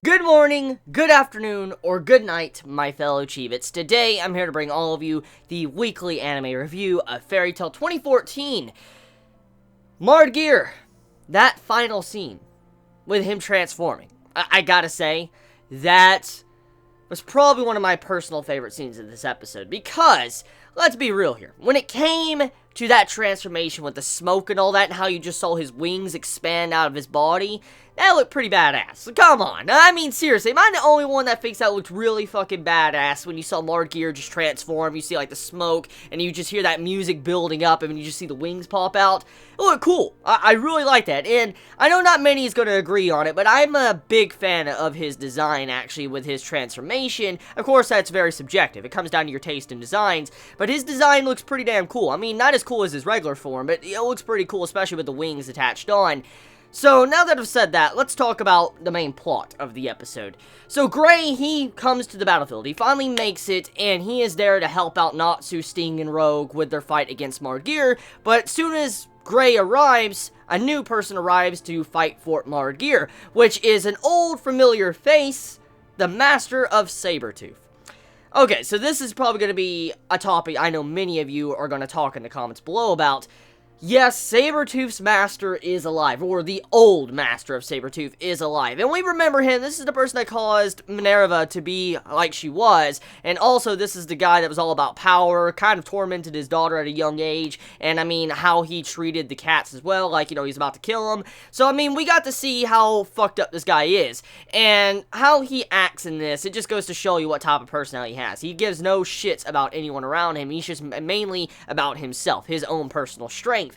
Good morning, good afternoon, or good night, my fellow Chibits. Today, I'm here to bring all of you the weekly anime review of Fairy Tail 2014. Geer, that final scene with him transforming. I gotta say, that was probably one of my personal favorite scenes of this episode, because, let's be real here, when it came to that transformation with the smoke and all that, and how you just saw his wings expand out of his body, that looked pretty badass. Come on. I mean, seriously, am I the only one that thinks that looked really fucking badass when you saw Geer just transform? You see, like, the smoke, and you just hear that music building up, and you just see the wings pop out. It looked cool. I really like that, and I know not many is going to agree on it, but I'm a big fan of his design, actually, with his transformation. Of course, that's very subjective. It comes down to your taste in designs, but his design looks pretty damn cool. I mean, not as cool as his regular form, but it looks pretty cool, especially with the wings attached on. So, now that I've said that, let's talk about the main plot of the episode. So, Gray, he comes to the battlefield. He finally makes it, and he is there to help out Natsu, Sting, and Rogue with their fight against Geer. But as soon as Gray arrives, a new person arrives to fight for Geer, which is an old familiar face, the Master of Sabretooth. Okay, so this is probably going to be a topic I know many of you are going to talk in the comments below about. Yes, Sabretooth's master is alive, or the old Master of Sabretooth is alive, and we remember him. This is the person that caused Minerva to be like she was, and also this is the guy that was all about power, kind of tormented his daughter at a young age, and I mean, how he treated the cats as well, like, you know, he's about to kill them. So, I mean, we got to see how fucked up this guy is, and how he acts in this. It just goes to show you what type of personality he has. He gives no shits about anyone around him. He's just mainly about himself, his own personal strength.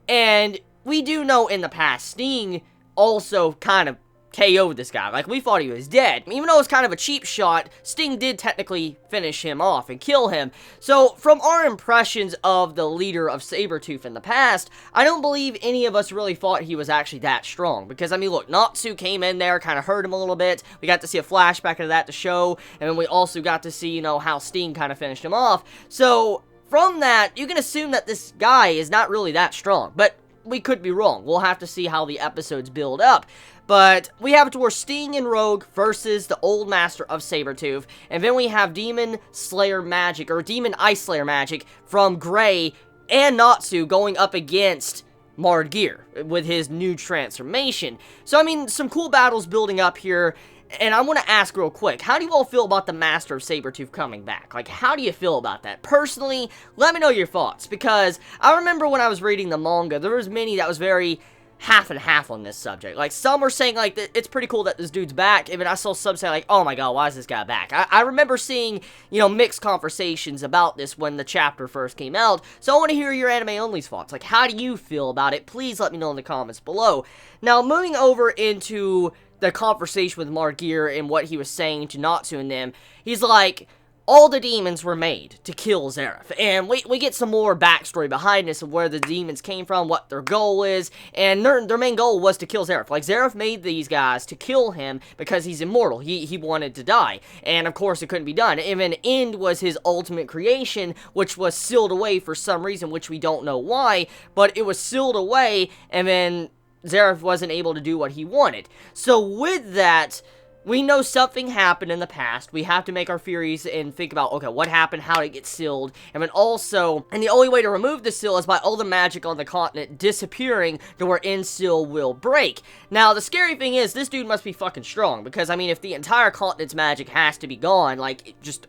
And we do know in the past, Sting also kind of KO'd this guy. Like, we thought he was dead. Even though it was kind of a cheap shot, Sting did technically finish him off and kill him. So, from our impressions of the leader of Sabretooth in the past, I don't believe any of us really thought he was actually that strong. Because, I mean, look, Natsu came in there, kind of hurt him a little bit. We got to see a flashback of that to show. And then we also got to see, you know, how Sting kind of finished him off. So, from that, you can assume that this guy is not really that strong, but we could be wrong. We'll have to see how the episodes build up. But we have it to where Sting and Rogue versus the old Master of Sabretooth, and then we have Demon Slayer magic, or Demon Ice Slayer magic, from Gray and Natsu going up against Geer with his new transformation. So, I mean, some cool battles building up here. And I want to ask real quick, how do you all feel about the Master of Sabretooth coming back? Like, how do you feel about that? Personally, let me know your thoughts, because I remember when I was reading the manga, there was many that was very half and half on this subject. Like, some were saying, like, it's pretty cool that this dude's back, and then I saw some say, like, oh my god, why is this guy back? I remember seeing, you know, mixed conversations about this when the chapter first came out, so I want to hear your anime-only thoughts. Like, how do you feel about it? Please let me know in the comments below. Now, moving over into the conversation with Geer and what he was saying to Natsu and them, he's like, all the demons were made to kill Zeref, and we get some more backstory behind this of where the demons came from, what their goal is, and their main goal was to kill Zeref. Like, Zeref made these guys to kill him because he's immortal. He wanted to die, and of course it couldn't be done. And then End was his ultimate creation, which was sealed away for some reason, which we don't know why, but it was sealed away, and then Zeref wasn't able to do what he wanted. So with that, we know something happened in the past. We have to make our theories and think about, okay, what happened, how did it get sealed, and then also, and the only way to remove the seal is by all the magic on the continent disappearing to where End seal will break. Now, the scary thing is, this dude must be fucking strong, because, I mean, if the entire continent's magic has to be gone, like, it just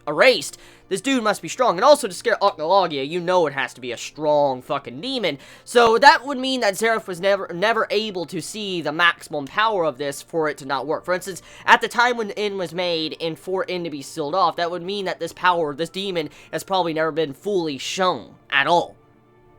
erased, this dude must be strong. And also, to scare Octologia, you know it has to be a strong fucking demon. So that would mean that Zeref was never able to see the maximum power of this for it to not work. For instance, at the time when End was made and for End to be sealed off, that would mean that this power, this demon, has probably never been fully shown at all.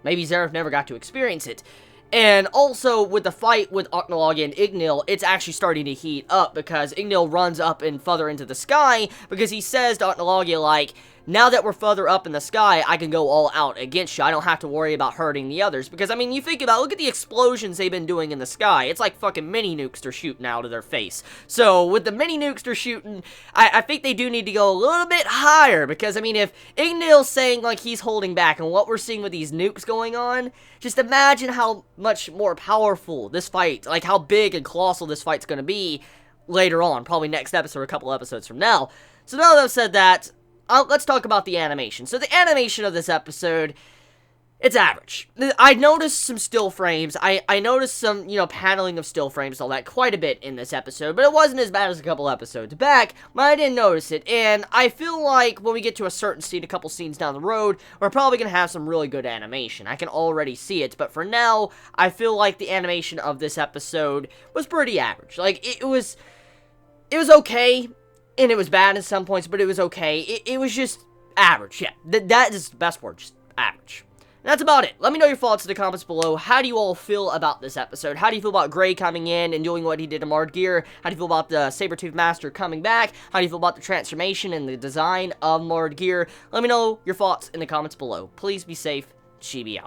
Maybe Zeref never got to experience it. And also, with the fight with Octologia and Ignil, it's actually starting to heat up, because Ignil runs up and further into the sky, because he says to Octologia, like, now that we're further up in the sky, I can go all out against you. I don't have to worry about hurting the others. Because, I mean, you think about, look at the explosions they've been doing in the sky. It's like fucking mini nukes they're shooting out of their face. So, with the mini nukes they're shooting, I think they do need to go a little bit higher. Because, I mean, if Ignil's saying, like, he's holding back, and what we're seeing with these nukes going on, just imagine how much more powerful this fight, like, how big and colossal this fight's gonna be later on. Probably next episode or a couple episodes from now. So, now that I've said that, let's talk about the animation. So the animation of this episode, it's average. I noticed some still frames. I noticed some, paneling of still frames, all that, quite a bit in this episode, but it wasn't as bad as a couple episodes back, but I didn't notice it, and I feel like when we get to a certain scene, a couple scenes down the road, we're probably going to have some really good animation. I can already see it, but for now, I feel like the animation of this episode was pretty average. Like, it was okay. And it was bad at some points, but it was okay. It was just average, yeah. That is the best word, just average. And that's about it. Let me know your thoughts in the comments below. How do you all feel about this episode? How do you feel about Gray coming in and doing what he did to Geer? How do you feel about the Sabretooth Master coming back? How do you feel about the transformation and the design of Geer? Let me know your thoughts in the comments below. Please be safe. Chibi out.